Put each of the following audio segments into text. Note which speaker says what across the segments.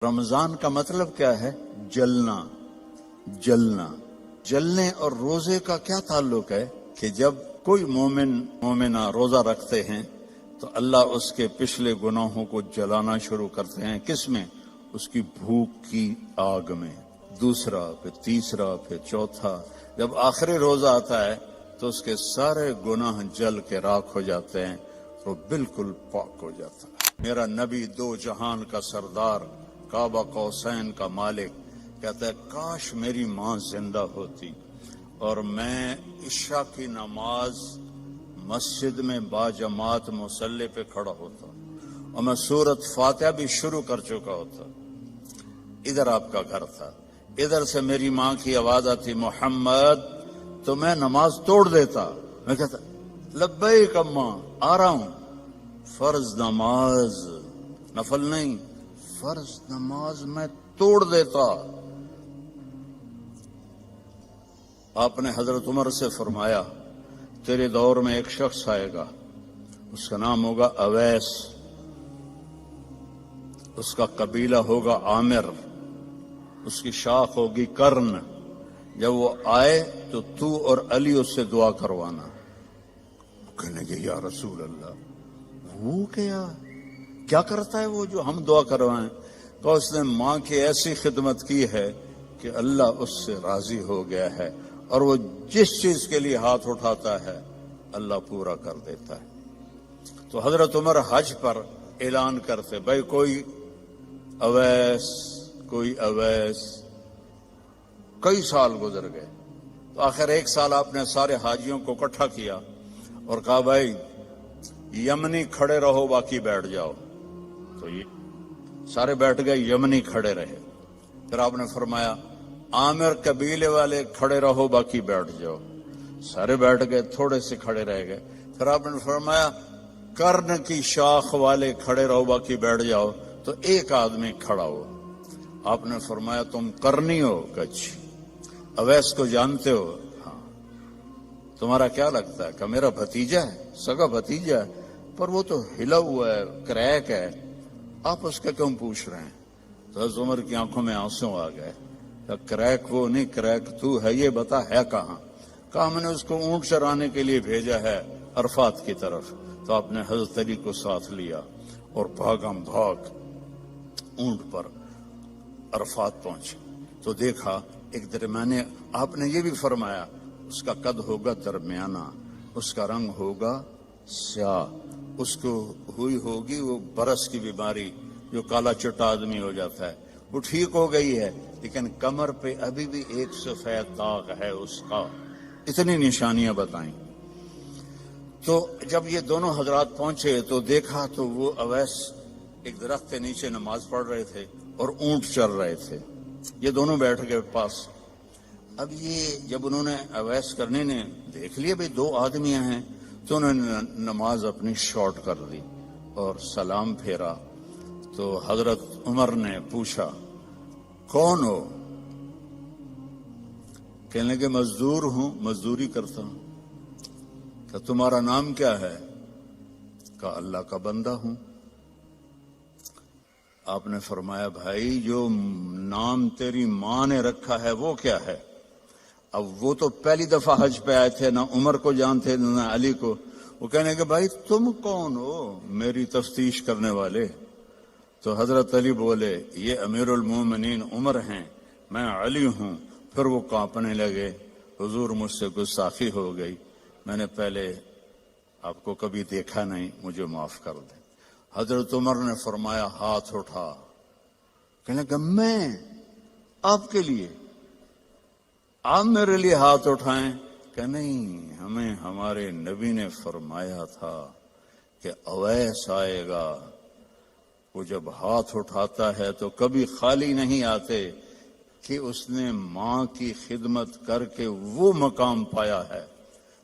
Speaker 1: رمضان کا مطلب کیا ہے؟ جلنا، جلنا۔ جلنے اور روزے کا کیا تعلق ہے کہ جب کوئی مومنہ روزہ رکھتے ہیں تو اللہ اس کے پچھلے گناہوں کو جلانا شروع کرتے ہیں۔ کس میں؟ اس کی بھوک کی آگ میں۔ دوسرا، پھر تیسرا، پھر چوتھا۔ جب آخری روزہ آتا ہے تو اس کے سارے گناہ جل کے راکھ ہو جاتے ہیں، وہ بالکل پاک ہو جاتا ہے۔ میرا نبی دو جہان کا سردار، کعبہ قوسین کا مالک، کہتا ہے کاش میری ماں زندہ ہوتی اور میں عشاء کی نماز مسجد میں باجماعت مصلی پہ کھڑا ہوتا اور میں سورۃ فاتحہ بھی شروع کر چکا ہوتا۔ ادھر آپ کا گھر تھا، ادھر سے میری ماں کی آواز آتی محمد، تو میں نماز توڑ دیتا۔ میں کہتا لبیک اماں، آ رہا ہوں۔ فرض نماز، نفل نہیں، فرض نماز میں توڑ دیتا۔ آپ نے حضرت عمر سے فرمایا تیرے دور میں ایک شخص آئے گا، اس کا نام ہوگا اویس، اس کا قبیلہ ہوگا عامر، اس کی شاخ ہوگی کرن۔ جب وہ آئے تو تو اور علی اس سے دعا کروانا۔ کہنے کہ یا رسول اللہ وہ کیا کرتا ہے وہ جو ہم دعا کروائیں؟ تو اس نے ماں کی ایسی خدمت کی ہے کہ اللہ اس سے راضی ہو گیا ہے، اور وہ جس چیز کے لیے ہاتھ اٹھاتا ہے اللہ پورا کر دیتا ہے۔ تو حضرت عمر حج پر اعلان کرتے بھائی کوئی اویس، کوئی اویس۔ کئی سال گزر گئے تو آخر ایک سال آپ نے سارے حاجیوں کو اکٹھا کیا اور کہا بھائی یمنی کھڑے رہو باقی بیٹھ جاؤ۔ تو یہ سارے بیٹھ گئے، یمنی کھڑے رہے۔ پھر آپ نے فرمایا عامر قبیلے والے کھڑے رہو باقی بیٹھ جاؤ۔ سارے بیٹھ گئے، تھوڑے سے کھڑے رہ گئے۔ پھر آپ نے فرمایا کرن کی شاخ والے کھڑے رہو باقی بیٹھ جاؤ۔ تو ایک آدمی کھڑا ہو۔ آپ نے فرمایا تم کرنی ہو؟ کچھ اویس کو جانتے ہو؟ ہاں۔ تمہارا کیا لگتا ہے؟ کہ میرا بھتیجا ہے، سگا بھتیجا ہے، پر وہ تو ہلا ہوا ہے، کریک ہے، آپ اس کا کیوں پوچھ رہے ہیں؟ تو حضرت عمر کی آنکھوں میں آنسو آ گئے۔ کریک وہ نہیں، کریک تو ہے، یہ بتا ہے کہاں؟ کہا میں نے اس کو اونٹ چرانے کے لیے بھیجا ہے عرفات کی طرف۔ تو آپ نے حضرت علی کو ساتھ لیا اور بھاگم بھاگ اونٹ پر عرفات پہنچے تو دیکھا ایک درمیانے، آپ نے یہ بھی فرمایا اس کا قد ہوگا درمیانہ، اس کا رنگ ہوگا سیاہ، اس کو ہوئی ہوگی وہ برس کی بیماری جو کالا چٹا آدمی ہو جاتا ہے، وہ ٹھیک ہو گئی ہے، لیکن کمر پہ ابھی بھی ایک سفید داغ ہے اس کا۔ اتنی نشانیاں بتائیں۔ تو جب یہ دونوں حضرات پہنچے تو دیکھا تو وہ اویس ایک درخت کے نیچے نماز پڑھ رہے تھے اور اونٹ چر رہے تھے۔ یہ دونوں بیٹھ گئے پاس۔ اب یہ جب انہوں نے اویس کرنے نے دیکھ لیا بھئی دو آدمی ہیں، تو انہوں نے نماز اپنی شارٹ کر دی اور سلام پھیرا۔ تو حضرت عمر نے پوچھا کون ہو؟ کہنے کہ مزدور ہوں، مزدوری کرتا ہوں۔ کہ تمہارا نام کیا ہے؟ کہا اللہ کا بندہ ہوں۔ آپ نے فرمایا بھائی جو نام تیری ماں نے رکھا ہے وہ کیا ہے؟ اب وہ تو پہلی دفعہ حج پہ آئے تھے، نہ عمر کو جانتے نہ علی کو۔ وہ کہنے کہ بھائی تم کون ہو میری تفتیش کرنے والے؟ تو حضرت علی بولے یہ امیر المومنین عمر ہیں، میں علی ہوں۔ پھر وہ کانپنے لگے، حضور مجھ سے گستاخی ہو گئی، میں نے پہلے آپ کو کبھی دیکھا نہیں، مجھے معاف کر دیں۔ حضرت عمر نے فرمایا ہاتھ اٹھا۔ کہنے کہ میں آپ کے لیے، آپ میرے لیے ہاتھ اٹھائیں؟ کہ نہیں، ہمیں ہمارے نبی نے فرمایا تھا کہ اویس آئے گا، وہ جب ہاتھ اٹھاتا ہے تو کبھی خالی نہیں آتے کہ اس نے ماں کی خدمت کر کے وہ مقام پایا ہے،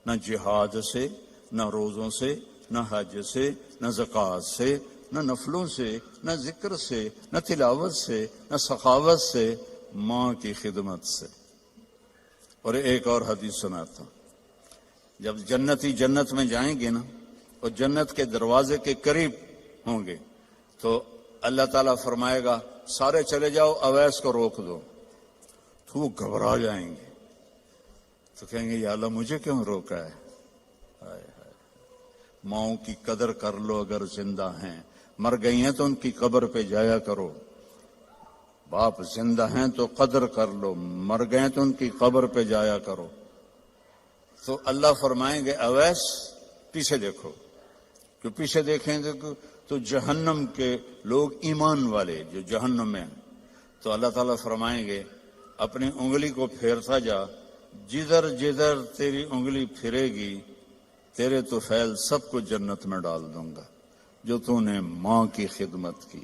Speaker 1: نہ جہاد سے، نہ روزوں سے، نہ حج سے، نہ زکوٰۃ سے، نہ نفلوں سے، نہ ذکر سے، نہ تلاوت سے، نہ سخاوت سے، ماں کی خدمت سے۔ اور ایک اور حدیث سناتا ہوں، جب جنتی جنت میں جائیں گے نا اور جنت کے دروازے کے قریب ہوں گے تو اللہ تعالیٰ فرمائے گا سارے چلے جاؤ اویس کو روک دو، تو وہ گھبرا جائیں گے، تو کہیں گے یا اللہ مجھے کیوں روکا ہے؟ ماؤں کی قدر کر لو اگر زندہ ہیں، مر گئی ہیں تو ان کی قبر پہ جایا کرو۔ باپ زندہ ہیں تو قدر کر لو، مر گئے تو ان کی قبر پہ جایا کرو۔ تو اللہ فرمائیں گے اویس پیچھے دیکھو، جو پیچھے دیکھیں گے تو جہنم کے لوگ ایمان والے جو جہنم میں ہیں، تو اللہ تعالیٰ فرمائیں گے اپنی انگلی کو پھیرتا جا، جدھر جدھر تیری انگلی پھرے گی تیرے تو فیل سب کو جنت میں ڈال دوں گا جو تو نے ماں کی خدمت کی۔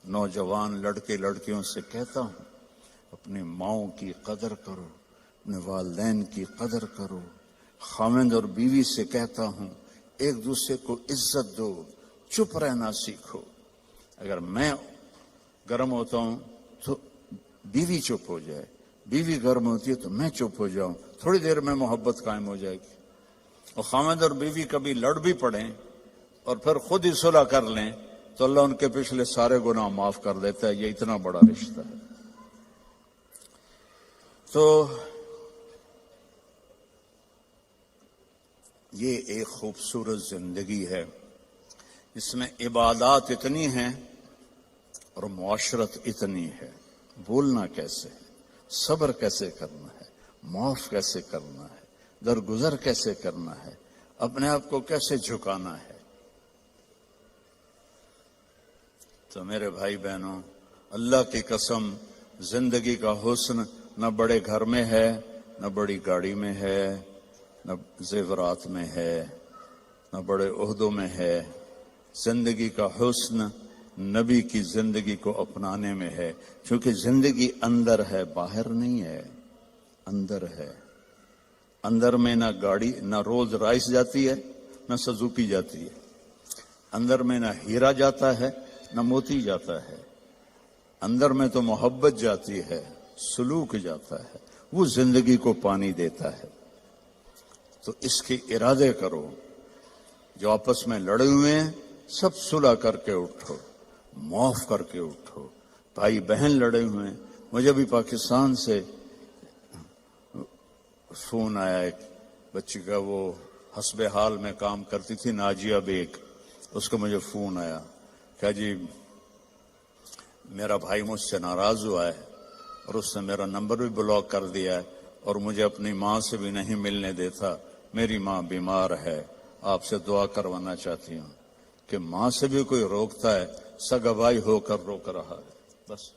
Speaker 1: نوجوان لڑکے لڑکیوں سے کہتا ہوں اپنی ماؤں کی قدر کرو، اپنے والدین کی قدر کرو۔ خاوند اور بیوی سے کہتا ہوں ایک دوسرے کو عزت دو، چپ رہنا سیکھو۔ اگر میں گرم ہوتا ہوں تو بیوی چپ ہو جائے، بیوی گرم ہوتی ہے تو میں چپ ہو جاؤں، تھوڑی دیر میں محبت قائم ہو جائے گی۔ اور خاوند اور بیوی کبھی لڑ بھی پڑیں اور پھر خود ہی صلح کر لیں تو اللہ ان کے پچھلے سارے گناہ معاف کر دیتا ہے۔ یہ اتنا بڑا رشتہ ہے۔ تو یہ ایک خوبصورت زندگی ہے، اس میں عبادات اتنی ہیں اور معاشرت اتنی ہے۔ بولنا کیسے ہے، صبر کیسے کرنا ہے، معاف کیسے کرنا ہے، درگزر کیسے کرنا ہے، اپنے آپ کو کیسے جھکانا ہے۔ تو میرے بھائی بہنوں، اللہ کی قسم زندگی کا حسن نہ بڑے گھر میں ہے، نہ بڑی گاڑی میں ہے، نہ زیورات میں ہے، نہ بڑے عہدوں میں ہے۔ زندگی کا حسن نبی کی زندگی کو اپنانے میں ہے، کیونکہ زندگی اندر ہے، باہر نہیں ہے، اندر ہے۔ اندر میں نہ گاڑی، نہ رولز رائس جاتی ہے، نہ سزوکی جاتی ہے۔ اندر میں نہ ہیرا جاتا ہے، نہ موتی جاتا ہے۔ اندر میں تو محبت جاتی ہے، سلوک جاتا ہے، وہ زندگی کو پانی دیتا ہے۔ تو اس کے ارادے کرو، جو آپس میں لڑے ہوئے ہیں سب صلح کر کے اٹھو، معاف کر کے اٹھو۔ بھائی بہن لڑے ہوئے ہیں، مجھے بھی پاکستان سے فون آیا ایک بچی کا، وہ حسب حال میں کام کرتی تھی، ناجیہ بیگ، اس کا مجھے فون آیا کہ جی میرا بھائی مجھ سے ناراض ہوا ہے اور اس نے میرا نمبر بھی بلاک کر دیا ہے اور مجھے اپنی ماں سے بھی نہیں ملنے دیتا، میری ماں بیمار ہے، آپ سے دعا کروانا چاہتی ہوں۔ کہ ماں سے بھی کوئی روکتا ہے، سگا بھائی ہو کر روک رہا ہے۔ بس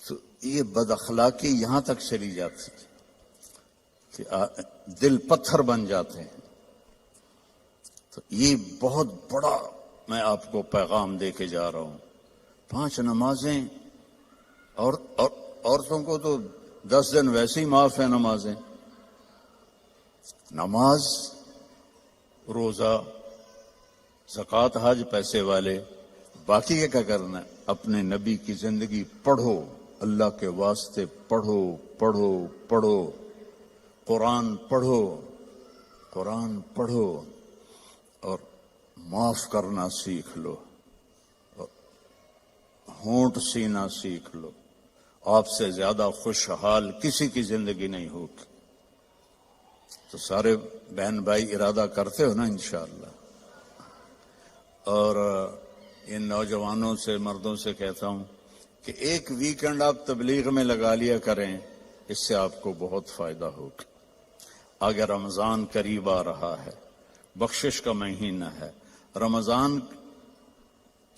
Speaker 1: تو یہ بد اخلاقی یہاں تک چلی جاتی ہے کہ دل پتھر بن جاتے ہیں۔ تو یہ بہت بڑا میں آپ کو پیغام دے کے جا رہا ہوں۔ 5 نمازیں، اور عورتوں کو تو 10 دن ویسے ہی معاف ہے نمازیں، نماز، روزہ، زکوٰۃ، حج، پیسے والے۔ باقی کیا کرنا ہے؟ اپنے نبی کی زندگی پڑھو، اللہ کے واسطے پڑھو پڑھو پڑھو، قرآن پڑھو، قرآن پڑھو، اور معاف کرنا سیکھ لو، ہونٹ سینا سیکھ لو۔ آپ سے زیادہ خوشحال کسی کی زندگی نہیں ہوگی۔ تو سارے بہن بھائی ارادہ کرتے ہو نا انشاءاللہ؟ اور ان نوجوانوں سے، مردوں سے کہتا ہوں کہ ایک ویکنڈ آپ تبلیغ میں لگا لیا کریں، اس سے آپ کو بہت فائدہ ہوگا۔ آگے رمضان قریب آ رہا ہے، بخشش کا مہینہ ہے۔ رمضان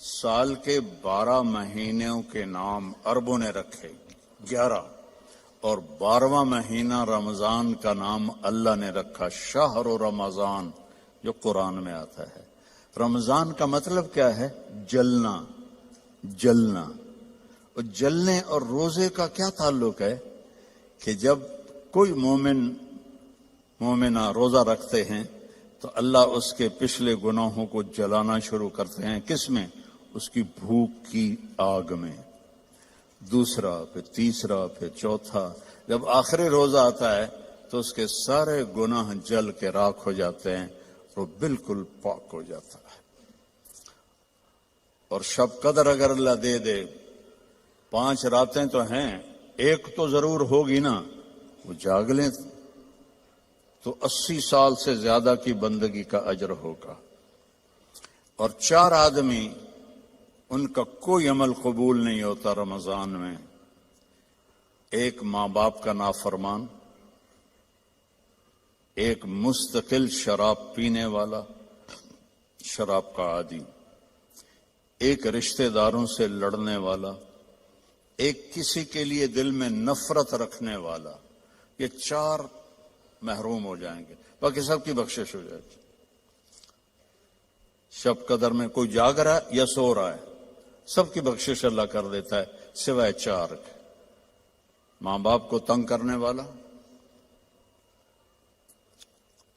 Speaker 1: سال کے 12 مہینوں کے نام عربوں نے رکھے، 11، اور 12واں مہینہ رمضان کا نام اللہ نے رکھا شہر رمضان، جو قرآن میں آتا ہے۔ رمضان کا مطلب کیا ہے؟ جلنا، جلنا۔ اور جلنے اور روزے کا کیا تعلق ہے؟ کہ جب کوئی مومنہ روزہ رکھتے ہیں تو اللہ اس کے پچھلے گناہوں کو جلانا شروع کرتے ہیں۔ کس میں؟ اس کی بھوک کی آگ میں۔ دوسرا، پھر تیسرا، پھر چوتھا، جب آخری روزہ آتا ہے تو اس کے سارے گناہ جل کے راکھ ہو جاتے ہیں، وہ بالکل پاک ہو جاتا ہے۔ اور شب قدر اگر اللہ دے دے 5 راتیں تو ہیں، ایک تو ضرور ہوگی نا، وہ جاگ لیں تو 80 سال سے زیادہ کی بندگی کا اجر ہوگا۔ اور 4 آدمی ان کا کوئی عمل قبول نہیں ہوتا رمضان میں، ایک ماں باپ کا نافرمان، ایک مستقل شراب پینے والا، شراب کا عادی، ایک رشتہ داروں سے لڑنے والا، ایک کسی کے لیے دل میں نفرت رکھنے والا۔ یہ 4 محروم ہو جائیں گے، باقی سب کی بخشش ہو جائے گی۔ شب قدر میں کوئی جاگ رہا ہے یا سو رہا ہے، سب کی بخشش اللہ کر دیتا ہے سوائے 4 کے۔ ماں باپ کو تنگ کرنے والا،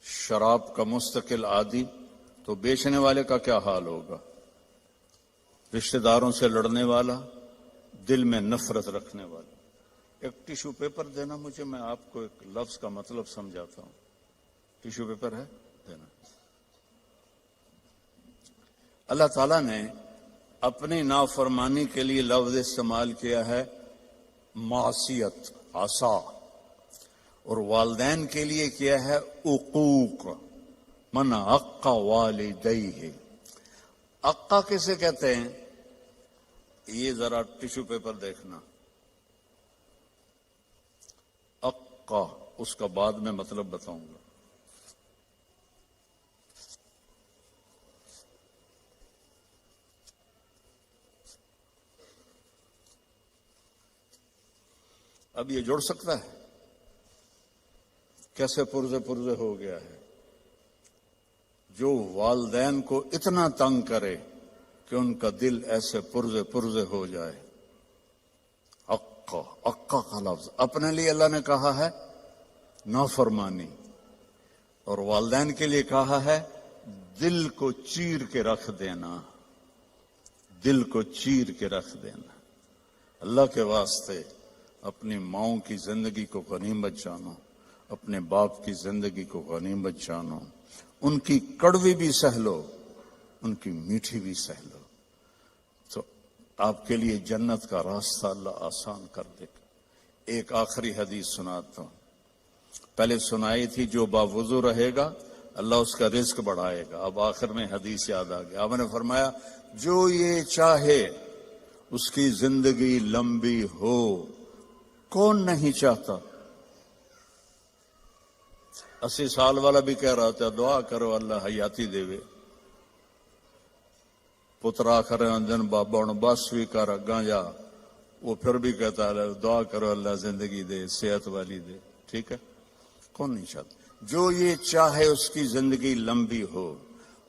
Speaker 1: شراب کا مستقل عادی، تو بیچنے والے کا کیا حال ہوگا؟ رشتہ داروں سے لڑنے والا، دل میں نفرت رکھنے والا۔ ایک ٹیشو پیپر دینا مجھے، میں آپ کو ایک لفظ کا مطلب سمجھاتا ہوں۔ ٹیشو پیپر ہے دینا۔ اللہ تعالیٰ نے اپنی نافرمانی کے لیے لفظ استعمال کیا ہے معصیت، عصا، اور والدین کے لیے کیا ہے عقوق، من عق والدیہ۔ عقا کسے کہتے ہیں؟ یہ ذرا ٹیشو پیپر دیکھنا، عقا، اس کا بعد میں مطلب بتاؤں گا۔ اب یہ جڑ سکتا ہے؟ کیسے پرزے ہو گیا ہے؟ جو والدین کو اتنا تنگ کرے کہ ان کا دل ایسے پرزے ہو جائے۔ عقا کا لفظ اپنے لیے اللہ نے کہا ہے نافرمانی، اور والدین کے لیے کہا ہے دل کو چیر کے رکھ دینا، دل کو چیر کے رکھ دینا۔ اللہ کے واسطے اپنی ماؤں کی زندگی کو غنیمت جانو، اپنے باپ کی زندگی کو غنیمت جانو، ان کی کڑوی بھی سہ لو، ان کی میٹھی بھی سہ لو، تو آپ کے لیے جنت کا راستہ اللہ آسان کر دے گا۔ ایک آخری حدیث سناتا ہوں، پہلے سنائی تھی، جو باوضو رہے گا اللہ اس کا رزق بڑھائے گا۔ اب آخر میں حدیث یاد آ گیا، آپ نے فرمایا جو یہ چاہے اس کی زندگی لمبی ہو، کون نہیں چاہتا؟ 80 سال والا بھی کہہ رہا تھا دعا کرو اللہ حیاتی دے وے، پترا کرے دن بابا ہوں بس بھی کر اگاں جا، وہ پھر بھی کہتا ہے دعا کرو اللہ زندگی دے، صحت والی دے۔ ٹھیک ہے، کون نہیں چاہتا؟ جو یہ چاہے اس کی زندگی لمبی ہو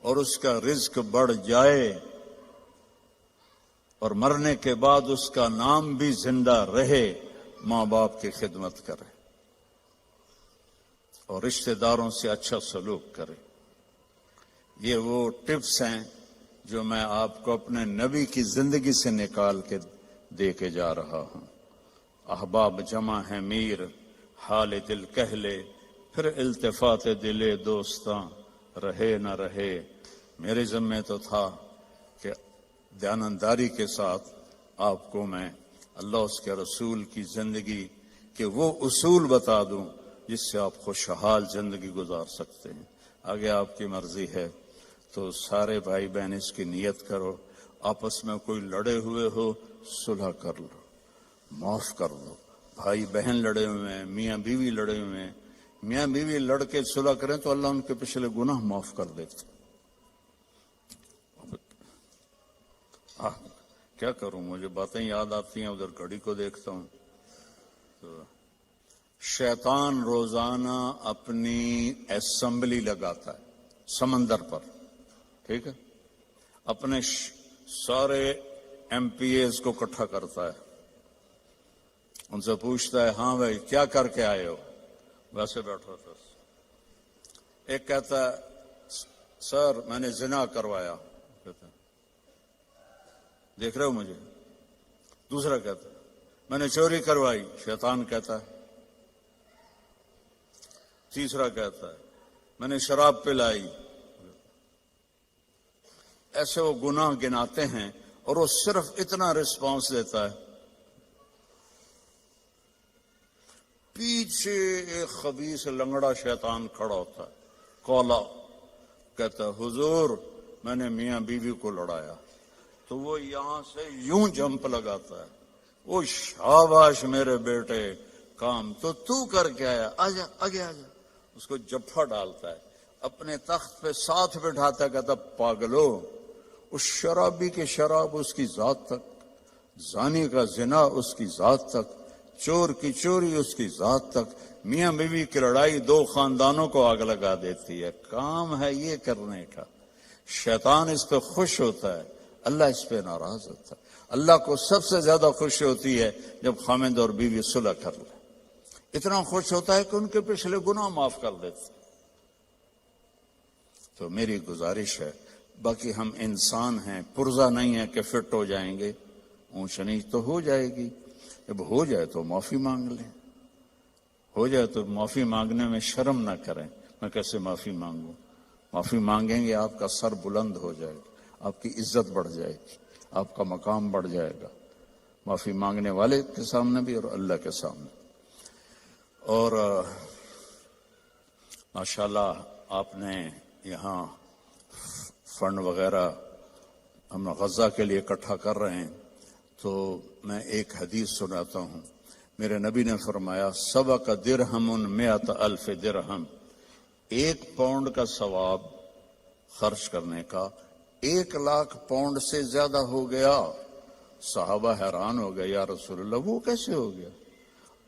Speaker 1: اور اس کا رزق بڑھ جائے اور مرنے کے بعد اس کا نام بھی زندہ رہے، ماں باپ کی خدمت کرے اور رشتہ داروں سے اچھا سلوک کرے۔ یہ وہ ٹپس ہیں جو میں آپ کو اپنے نبی کی زندگی سے نکال کے دے کے جا رہا ہوں۔ احباب جمع ہے میر، حال دل کہہ لے، پھر التفات دلے دوستاں رہے نہ رہے۔ میرے ذمہ تو تھا کہ دیانتداری کے ساتھ آپ کو میں اللہ اس کے رسول کی زندگی کے وہ اصول بتا دوں جس سے آپ خوشحال زندگی گزار سکتے ہیں۔ آگے آپ کی مرضی ہے تو سارے بھائی بہن اس کی نیت کرو، آپس میں کوئی لڑے ہوئے ہو صلح کر لو، معاف کر دو۔ بھائی بہن لڑے ہوئے ہیں، میاں بیوی لڑے ہوئے ہیں، میاں بیوی لڑ کے صلح کریں تو اللہ ان کے پچھلے گناہ معاف کر دیتے۔ کیا کروں، مجھے باتیں یاد آتی ہیں، ادھر گھڑی کو دیکھتا ہوں تو شیطان روزانہ اپنی اسمبلی لگاتا ہے سمندر پر، ٹھیک ہے، اپنے سارے ایم پی ایز کو اکٹھا کرتا ہے، ان سے پوچھتا ہے ہاں بھائی کیا کر کے آئے ہو؟ ویسے بیٹھا تھا، ایک کہتا ہے سر میں نے زنا کروایا، کہتا ہے دیکھ رہے ہو مجھے؟ دوسرا کہتا ہے میں نے چوری کروائی، شیطان کہتا ہے۔ تیسرا کہتا ہے میں نے شراب پلائی۔ ایسے وہ گناہ گناتے ہیں اور وہ صرف اتنا رسپانس دیتا ہے. پیچھے ایک خبیث لنگڑا شیطان کھڑا ہوتا ہے، کولا، کہتا ہے حضور میں نے میاں بیوی کو لڑایا. تو وہ یہاں سے یوں جمپ لگاتا ہے، وہ شاباش میرے بیٹے، کام تو کر کے آیا، آجا آگے آجا. اس کو جفا ڈالتا ہے، اپنے تخت پہ ساتھ بٹھاتا ہے، کہتا پاگلو، اس شرابی کے شراب اس کی ذات تک، زانی کا زنا اس کی ذات تک، چور کی چوری اس کی ذات تک. میاں بیوی کی لڑائی 2 خاندانوں کو آگ لگا دیتی ہے. کام ہے یہ کرنے کا. شیطان اس پہ خوش ہوتا ہے، اللہ اس پہ ناراض ہوتا ہے. اللہ کو سب سے زیادہ خوشی ہوتی ہے جب خاوند اور بیوی صلح کر لیں. اتنا خوش ہوتا ہے کہ ان کے پچھلے گناہ معاف کر دیتے. تو میری گزارش ہے، باقی ہم انسان ہیں، پرزہ نہیں ہے کہ فٹ ہو جائیں گے. اونچ نیچ تو ہو جائے گی، جب ہو جائے تو معافی مانگ لیں. ہو جائے تو معافی مانگنے میں شرم نہ کریں. میں کیسے معافی مانگوں؟ معافی مانگیں گے آپ کا سر بلند ہو جائے گا، آپ کی عزت بڑھ جائے گی، آپ کا مقام بڑھ جائے گا، معافی مانگنے والے کے سامنے بھی اور اللہ کے سامنے. اور ماشاءاللہ آپ نے یہاں فنڈ وغیرہ ہم غزہ کے لیے اکٹھا کر رہے ہیں. تو میں ایک حدیث سناتا ہوں. میرے نبی نے فرمایا سبق درہم 100,000 درہم، 1 پاؤنڈ کا ثواب خرچ کرنے کا 1,00,000 پاؤنڈ سے زیادہ ہو گیا. صحابہ حیران ہو گئے، یا رسول اللہ وہ کیسے ہو گیا؟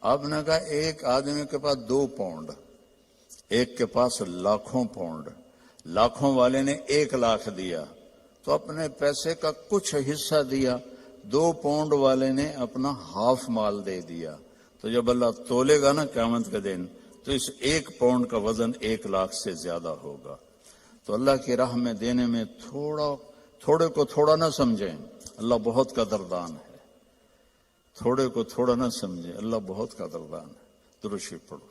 Speaker 1: آپ نے کہا ایک آدمی کے پاس 2 پاؤنڈ، ایک کے پاس لاکھوں پاؤنڈ، لاکھوں والے نے 1,00,000 دیا تو اپنے پیسے کا کچھ حصہ دیا، 2 پاؤنڈ والے نے اپنا ہاف مال دے دیا. تو جب اللہ تولے گا نا قیامت کے دن تو اس 1 پاؤنڈ کا وزن 1,00,000 سے زیادہ ہوگا. تو اللہ کی راہ میں دینے میں تھوڑے کو تھوڑا نہ سمجھیں، اللہ بہت قدردان ہے. تھوڑے کو تھوڑا نہ سمجھیں، اللہ بہت قدردان ہے. درود شریف پڑھو.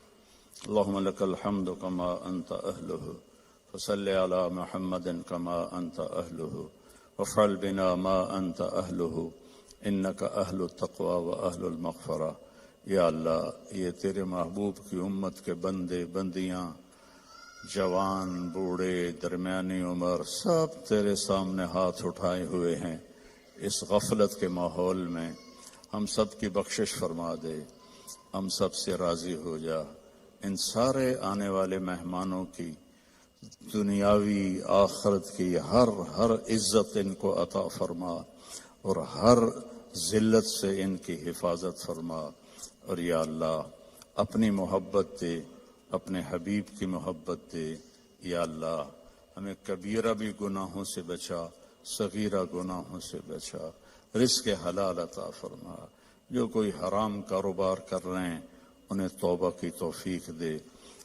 Speaker 1: اللہم لک الحمد کما انت اہلہ فصلی علی محمد کما انت اہلہ وفعل بنا ما انت اہلہ انک اہل التقوی و اہل المغفرہ. یا اللہ یہ تیرے محبوب کی امت کے بندے بندیاں، جوان بوڑھے درمیانی عمر، سب تیرے سامنے ہاتھ اٹھائے ہوئے ہیں. اس غفلت کے ماحول میں ہم سب کی بخشش فرما دے، ہم سب سے راضی ہو جا. ان سارے آنے والے مہمانوں کی دنیاوی آخرت کی ہر عزت ان کو عطا فرما اور ہر ذلت سے ان کی حفاظت فرما. اور یا اللہ اپنی محبت دے، اپنے حبیب کی محبت دے. یا اللہ ہمیں کبیرہ بھی گناہوں سے بچا، صغیرہ گناہوں سے بچا. رزق حلال عطا فرما. جو کوئی حرام کاروبار کر رہے ہیں انہیں توبہ کی توفیق دے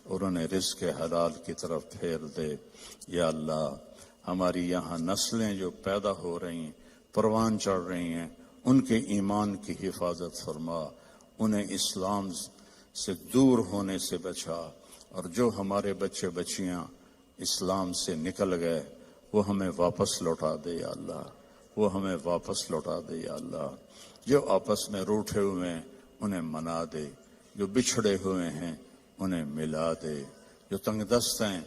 Speaker 1: اور انہیں رزق حلال کی طرف پھیر دے. یا اللہ ہماری یہاں نسلیں جو پیدا ہو رہی ہیں، پروان چڑھ رہی ہیں، ان کے ایمان کی حفاظت فرما، انہیں اسلام سے دور ہونے سے بچا. اور جو ہمارے بچے بچیاں اسلام سے نکل گئے وہ ہمیں واپس لوٹا دے. یا اللہ وہ ہمیں واپس لوٹا دے. یا اللہ جو آپس میں روٹھے ہوئے ہیں انہیں منا دے، جو بچھڑے ہوئے ہیں انہیں ملا دے، جو تنگ دست ہیں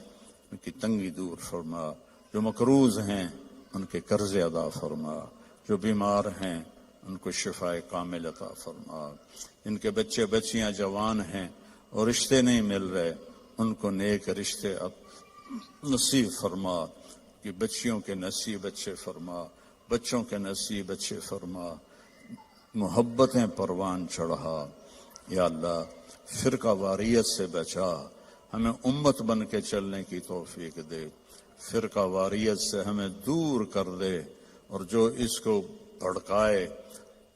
Speaker 1: ان کی تنگی دور فرما، جو مقروض ہیں ان کے قرض ادا فرما، جو بیمار ہیں ان کو شفائے کامل عطا فرما. ان کے بچے بچیاں جوان ہیں اور رشتے نہیں مل رہے، ان کو نیک رشتے نصیب فرما. کہ بچیوں کے نصیب اچھے فرما، بچوں کے نصیب اچھے فرما، محبتیں پروان چڑھا. یا اللہ فرقہ واریت سے بچا، ہمیں امت بن کے چلنے کی توفیق دے. فرقہ واریت سے ہمیں دور کر دے اور جو اس کو بھڑکائے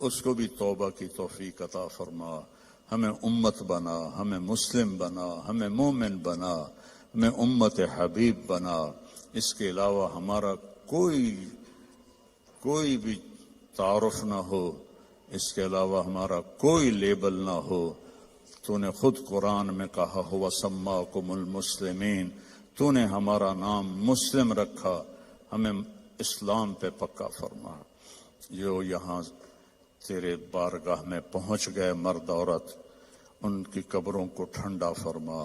Speaker 1: اس کو بھی توبہ کی توفیق عطا فرما. ہمیں امت بنا، ہمیں مسلم بنا، ہمیں مومن بنا، ہمیں امت حبیب بنا. اس کے علاوہ ہمارا کوئی بھی تعارف نہ ہو، اس کے علاوہ ہمارا کوئی لیبل نہ ہو. تو نے خود قرآن میں کہا ہوا سماکم المسلمین، تو نے ہمارا نام مسلم رکھا، ہمیں اسلام پہ پکا فرما. جو یہاں تیرے بارگاہ میں پہنچ گئے مرد عورت، ان کی قبروں کو ٹھنڈا فرما،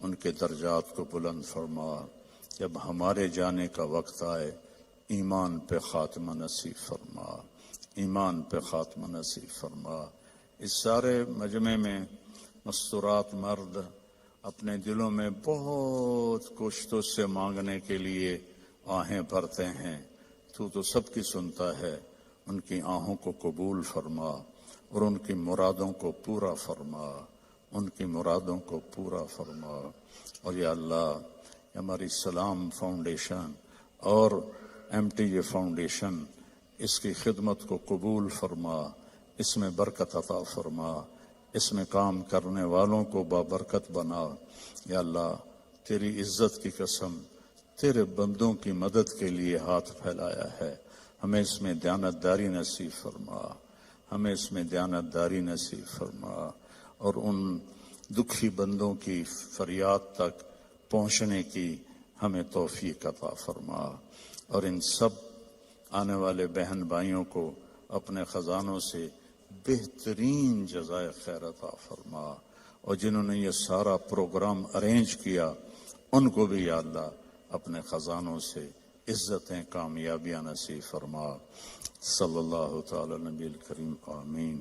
Speaker 1: ان کے درجات کو بلند فرما۔ جب ہمارے جانے کا وقت آئے ایمان پہ خاتمہ نصیب فرما، ایمان پہ خاتمہ نصیب فرما۔ اس سارے مجمع میں مستورات مرد اپنے دلوں میں بہت کچھ تو سے مانگنے کے لیے آہیں بھرتے ہیں، تو سب کی سنتا ہے۔ ان کی آہوں کو قبول فرما اور ان کی مرادوں کو پورا فرما، ان کی مرادوں کو پورا فرما۔ اور یا اللہ ہماری سلام فاؤنڈیشن اور MTJ فاؤنڈیشن، اس کی خدمت کو قبول فرما، اس میں برکت عطا فرما، اس میں کام کرنے والوں کو بابرکت بنا۔ یا اللہ تیری عزت کی قسم، تیرے بندوں کی مدد کے لیے ہاتھ پھیلایا ہے، ہمیں اس میں دیانتداری نصیب فرما، ہمیں اس میں دیانتداری نصیب فرما، اور ان دکھی بندوں کی فریاد تک پہنچنے کی ہمیں توفیق عطا فرما، اور ان سب آنے والے بہن بھائیوں کو اپنے خزانوں سے بہترین جزائے خیر عطا فرما، اور جنہوں نے یہ سارا پروگرام ارینج کیا ان کو بھی یا اللہ اپنے خزانوں سے عزتیں کامیابیاں نصیب فرما۔ صلی اللہ تعالی نبی الکریم، آمین۔